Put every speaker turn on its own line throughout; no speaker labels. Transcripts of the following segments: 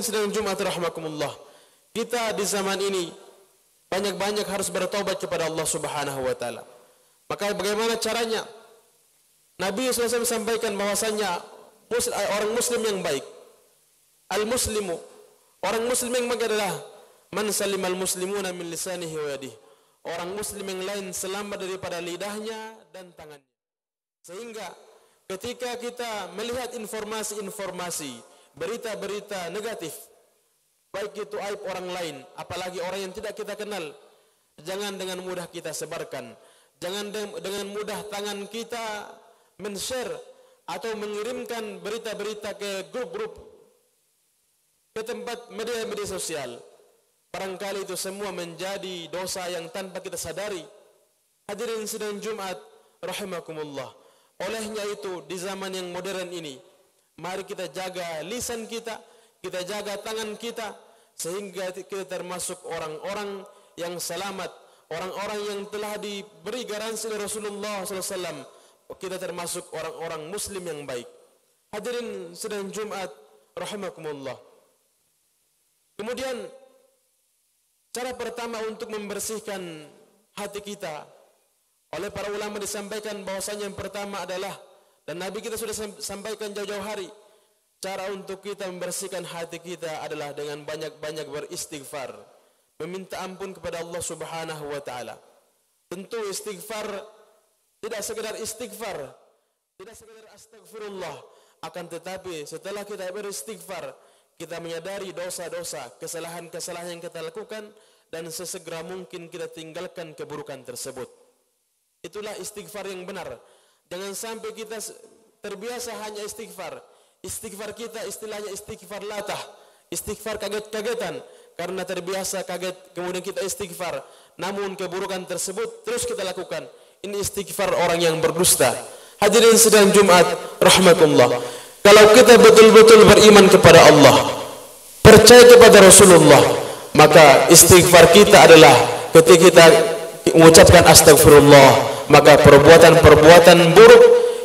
sedang Jumat rahimakumullah, kita di zaman ini banyak-banyak harus bertobat kepada Allah Subhanahu wa taala. Maka bagaimana caranya? Nabi SAW sampaikan bahwasanya orang muslim yang baik, al-muslimu, orang muslim yang baik adalah man salimal muslimuna min lisanihi wa yadihi. Orang muslim yang lain selamat daripada lidahnya dan tangannya. Sehingga ketika kita melihat informasi-informasi, berita-berita negatif, baik itu aib orang lain, apalagi orang yang tidak kita kenal, jangan dengan mudah kita sebarkan. Jangan dengan mudah tangan kita men-share atau mengirimkan berita-berita ke grup-grup, ke tempat media-media sosial. Barangkali itu semua menjadi dosa yang tanpa kita sadari. Hadirin sidang Jumat rahimakumullah. Olehnya itu di zaman yang modern ini, mari kita jaga lisan kita, kita jaga tangan kita, sehingga kita termasuk orang-orang yang selamat, orang-orang yang telah diberi garansi oleh Rasulullah SAW. Kita termasuk orang-orang muslim yang baik. Hadirin sidang Jumat rahimakumullah. Kemudian cara pertama untuk membersihkan hati kita, oleh para ulama disampaikan bahwasanya yang pertama adalah, dan Nabi kita sudah sampaikan jauh-jauh hari, cara untuk kita membersihkan hati kita adalah dengan banyak-banyak beristighfar, meminta ampun kepada Allah Subhanahu wa taala. Tentu istighfar tidak sekedar istighfar, tidak sekedar astagfirullah, akan tetapi setelah kita beristighfar, kita menyadari dosa-dosa, kesalahan-kesalahan yang kita lakukan, dan sesegera mungkin kita tinggalkan keburukan tersebut. Itulah istighfar yang benar. Jangan sampai kita terbiasa hanya istighfar. Istighfar kita istilahnya istighfar latah, istighfar kaget-kagetan, karena terbiasa kaget kemudian kita istighfar, namun keburukan tersebut terus kita lakukan. Ini istighfar orang yang berdusta. Hadirin sidang Jumat rahmatullah, kalau kita betul-betul beriman kepada Allah, percaya kepada Rasulullah, maka istighfar kita adalah ketika kita mengucapkan astagfirullah, maka perbuatan-perbuatan buruk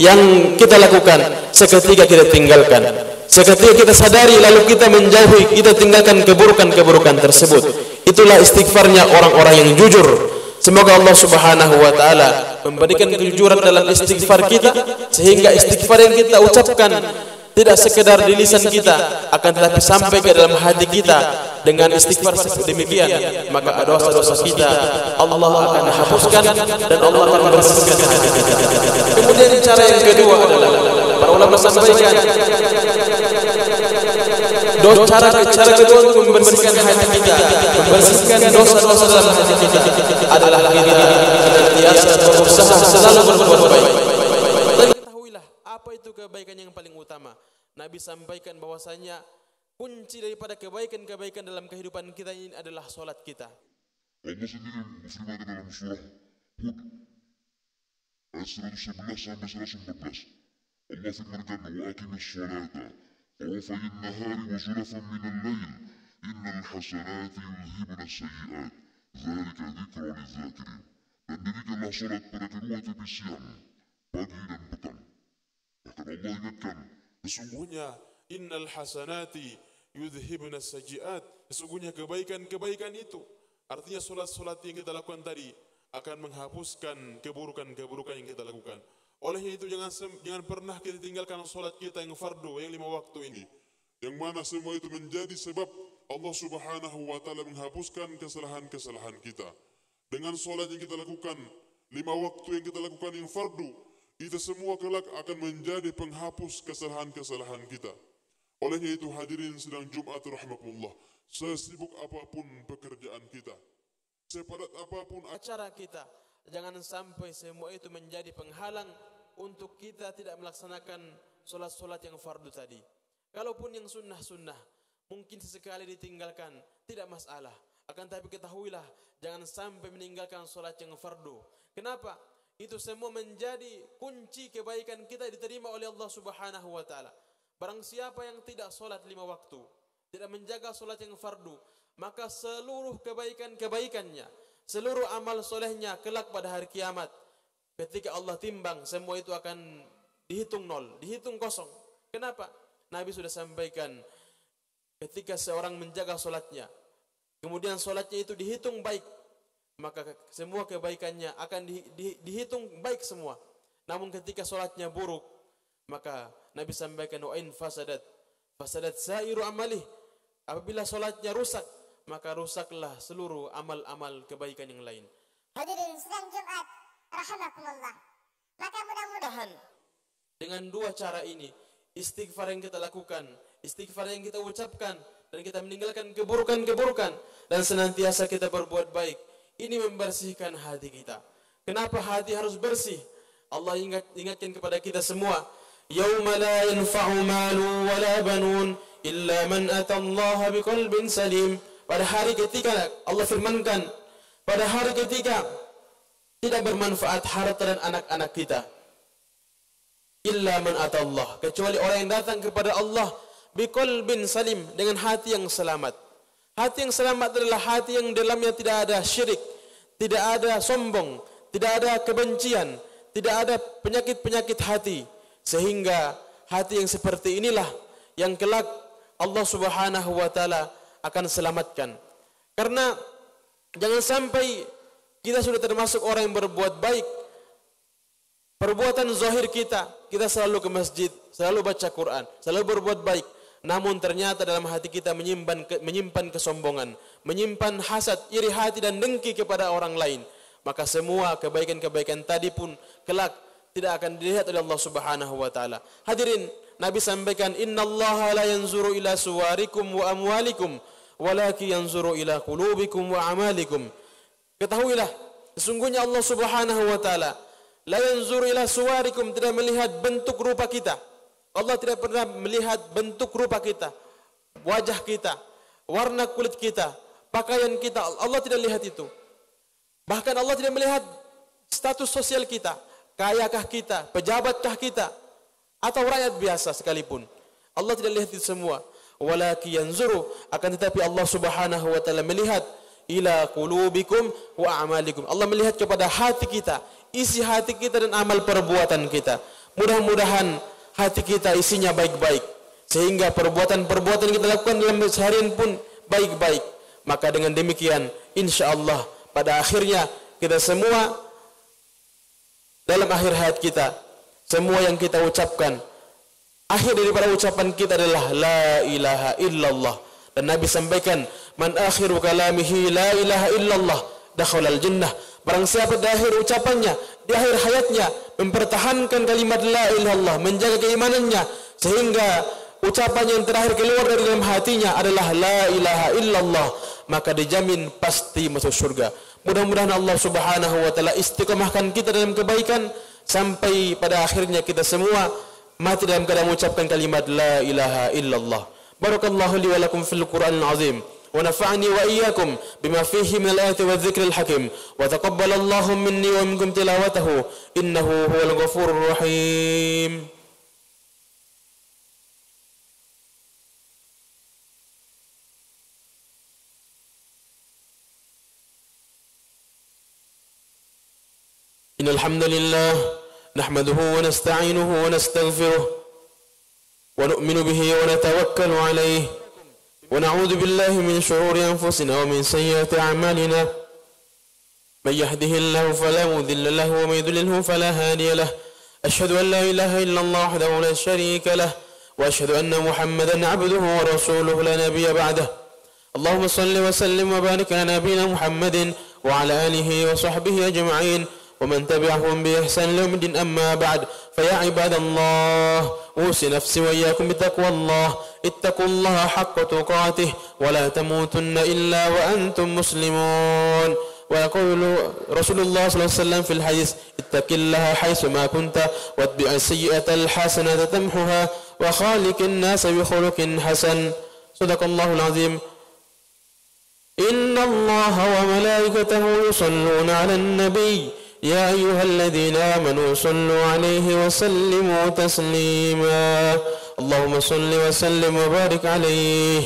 yang kita lakukan seketika kita tinggalkan, seketika kita sadari lalu kita menjauhi, kita tinggalkan keburukan-keburukan tersebut. Itulah istighfarnya orang-orang yang jujur. Semoga Allah Subhanahu wa taala memberikan kejujuran dalam istighfar kita, sehingga istighfar yang kita ucapkan tidak sekedar di lisan kita, akan tetapi sampai ke dalam hati kita. Dengan istighfar seperti demikian, maka dosa-dosa kita Allah akan hapuskan dan Allah akan bersihkan hati kita. Kemudian cara yang kedua adalah, para ulama sampaikan, cara kedua untuk membersihkan hati kita, membersihkan dosa-dosa dalam hati kita adalah kita senantiasa berusaha selalu berbuat baik. Dan ketahuilah apa itu kebaikan yang paling utama. Nabi sampaikan bahwasanya kunci daripada kebaikan-kebaikan dalam kehidupan kita ini adalah solat kita.
Allah sendiri berfirman dalam surah Hud ayat 111 sampai 114. Allah firmankan, wa aqimis sholata tarafayin nahari wa zulafan minal lail innal hasanati yudhibuna sayyi'at dzalika dzikra lidzakirin. Dan dirikanlah solat pada kedua tepi siang, pagi dan petang. Bahkan Allah ingatkan, sesungguhnya innal hasanati yudhibna sayyi'at, sesungguhnya kebaikan-kebaikan itu, artinya solat-solat yang kita lakukan tadi akan menghapuskan keburukan-keburukan yang kita lakukan. Olehnya itu jangan pernah kita tinggalkan solat kita yang fardu, yang 5 waktu ini, yang mana semua itu menjadi sebab Allah Subhanahu wa taala menghapuskan kesalahan-kesalahan kita. Dengan solat yang kita lakukan, 5 waktu yang kita lakukan yang fardu, itu semua kelak akan menjadi penghapus kesalahan-kesalahan kita. Olehnya itu hadirin sidang Jumat rahimakumullah, sesibuk apapun pekerjaan kita, sepadat apapun
acara kita, jangan sampai semua itu menjadi penghalang untuk kita tidak melaksanakan solat-solat yang fardu tadi. Kalaupun yang sunnah-sunnah mungkin sesekali ditinggalkan, tidak masalah. Akan tapi ketahuilah, jangan sampai meninggalkan solat yang fardu. Kenapa? Itu semua menjadi kunci kebaikan kita diterima oleh Allah Subhanahu wa taala. Barang siapa yang tidak solat 5 waktu, tidak menjaga solat yang fardu, maka seluruh kebaikan-kebaikannya, seluruh amal solehnya kelak pada hari kiamat, ketika Allah timbang, semua itu akan dihitung nol, dihitung kosong. Kenapa? Nabi sudah sampaikan, ketika seorang menjaga solatnya, kemudian solatnya itu dihitung baik, maka semua kebaikannya akan dihitung baik semua. Namun ketika solatnya buruk, maka Nabi sampaikan wa in fasadat sairu amalih. Apabila solatnya rusak, maka rusaklah seluruh amal-amal kebaikan yang lain.
Hadirin sidang Jumat rahimakumullah. Maka mudah-mudahan
dengan dua cara ini, istighfar yang kita lakukan, istighfar yang kita ucapkan, dan kita meninggalkan keburukan-keburukan, dan senantiasa kita berbuat baik, ini membersihkan hati kita. Kenapa hati harus bersih? Allah ingatkan kepada kita semua, yauma la yanfa'u malu wala banun illa man atallaha biqalbin salim. Pada hari ketika Allah firmankan, pada hari ketika tidak bermanfaat harta dan anak-anak kita, illa man atallah, kecuali orang yang datang kepada Allah biqalbin salim, dengan hati yang selamat. Hati yang selamat adalah hati yang dalamnya tidak ada syirik, tidak ada sombong, tidak ada kebencian, tidak ada penyakit-penyakit hati. Sehingga hati yang seperti inilah yang kelak Allah Subhanahu wa taala akan selamatkan. Karena jangan sampai kita sudah termasuk orang yang berbuat baik, perbuatan zahir kita selalu ke masjid, selalu baca Quran, selalu berbuat baik, namun ternyata dalam hati kita menyimpan kesombongan, menyimpan hasad, iri hati dan dengki kepada orang lain, maka semua kebaikan-kebaikan tadi pun kelak tidak akan dilihat oleh Allah Subhanahu wa taala. Hadirin, Nabi sampaikan, innallaha la yanzuru ila suwarikum wa amwalikum walakin yanzuru ila qulubikum wa amalikum. Ketahuilah, sesungguhnya Allah Subhanahu wa taala la yanzuru ila suwarikum, tidak melihat bentuk rupa kita. Allah tidak pernah melihat bentuk rupa kita, wajah kita, warna kulit kita, pakaian kita. Allah tidak lihat itu. Bahkan Allah tidak melihat status sosial kita, kayakah kita, pejabatkah kita, atau rakyat biasa sekalipun. Allah tidak lihat itu semua. Walakin yanzuru, akan tetapi Allah Subhanahu wa taala melihat ila qulubikum wa a'malikum. Allah melihat kepada hati kita, isi hati kita dan amal perbuatan kita. Mudah-mudahan hati kita isinya baik-baik, sehingga perbuatan-perbuatan yang kita lakukan dalam seharian pun baik-baik. Maka dengan demikian, insyaallah pada akhirnya kita semua dalam akhir hayat kita, semua yang kita ucapkan, akhir daripada ucapan kita adalah la ilaha illallah. Dan Nabi sampaikan, man akhiru kalamihi la ilaha illallah dakhalal jannah. Barang siapa di akhir ucapannya, di akhir hayatnya mempertahankan kalimat la ilaha illallah, menjaga keimanannya, sehingga ucapan yang terakhir keluar dari dalam hatinya adalah la ilaha illallah, maka dijamin pasti masuk surga. Mudah-mudahan Allah Subhanahu wa taala istiqomahkan kita dalam kebaikan sampai pada akhirnya kita semua mati dalam keadaan mengucapkan kalimat la ilaha illallah. Barakallahu li wa lakum fil Qur'anil azim wa nafa'ani wa iyyakum bima fihi min al-ayati wa dhikril hakim wa taqabbalallahu minni wa minkum tilawatahu innahu huwal ghafurur rahim. Innal hamdalillah nahmaduhu wa nasta'inuhu wa nastaghfiruh wa nu'minu bihi wa natawakkalu alayhi wa na'udzu billahi min shururi anfusina wa min sayyiati a'malina man yahdihillahu fala mudilla lahu wa man yudlilhu fala hadiya lahu ashhadu an la ilaha illallah wahdahu la sharika lahu wa ashhadu anna muhammadan 'abduhu wa rasuluhu la nabiyya ba'dahu. Allahumma salli wa sallim wa barik ala nabiyyina Muhammadin wa ala alihi wa sahbihi ajma'in ومن تبعهم بإحسان يوم الدين. أما بعد فيا عباد الله أوصي نفسي وإياكم بتقوى الله. اتقوا الله حق تقاته ولا تموتن إلا وأنتم مسلمون. ويقول رسول الله صلى الله عليه وسلم في الحديث اتق الله حيث ما كنت واتبع السيئة الحسنة تمحها وخالق الناس بخلق حسن. صدق الله العظيم. إن الله وملائكته يصلون على النبي يا أيها الذين آمنوا صلوا عليه وسلموا تسليما. اللهم صل وسلم وبارك عليه.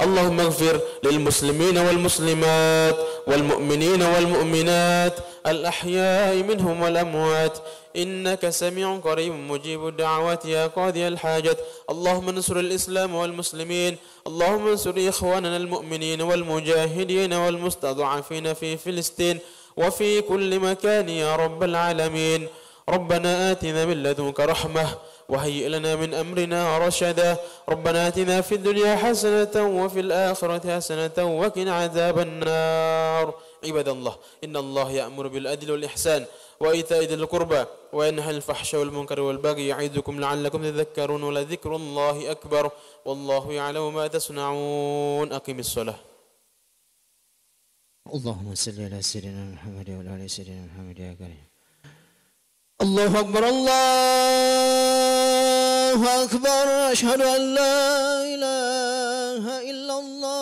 اللهم اغفر للمسلمين والمسلمات والمؤمنين والمؤمنات الأحياء منهم والأموات إنك سميع قريب مجيب الدعوات يا قاضي الحاجات. اللهم انصر الإسلام والمسلمين، اللهم انصر إخواننا المؤمنين والمجاهدين والمستضعفين في فلسطين وفي كل مكان يا رب العالمين. ربنا آتنا من لدنك رحمة وهيئ لنا من أمرنا رشدا. ربنا آتنا في الدنيا حسنة وفي الآخرة حسنة وقنا عذاب النار. عباد الله، إن الله يأمر بالعدل والإحسان وإيتاء ذي القربى وينهى عن الفحشاء والمنكر والبغي يعظكم لعلكم تذكرون ولذكر الله أكبر والله يعلم ما تصنعون. أقم الصلاة.
اللهم صل على سيدنا محمد وعلى آل سيدنا محمد يا كريم. الله أكبر الله أكبر. أشهد أن لا إله إلا الله.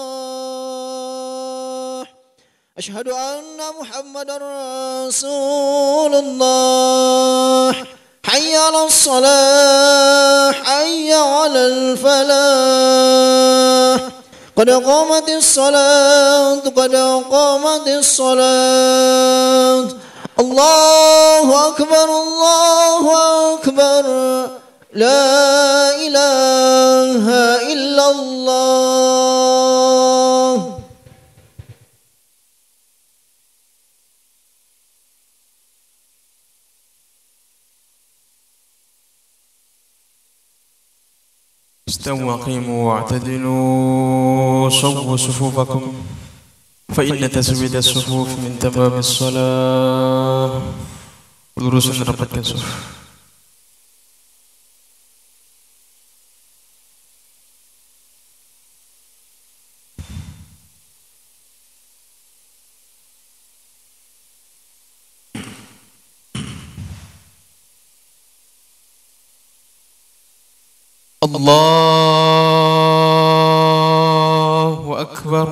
أشهد أن محمدا رسول الله. حي على الصلاة حي على الفلاح. قد قامت الصلاة قد قامت الصلاة. الله أكبر الله أكبر. لا إله إلا الله.
استووا قيموا واعتدلوا صووا صفوفكم فإن تسويد الصفوف من تمام الصلاة. luruskan rapatkan suf. Allahu Akbar.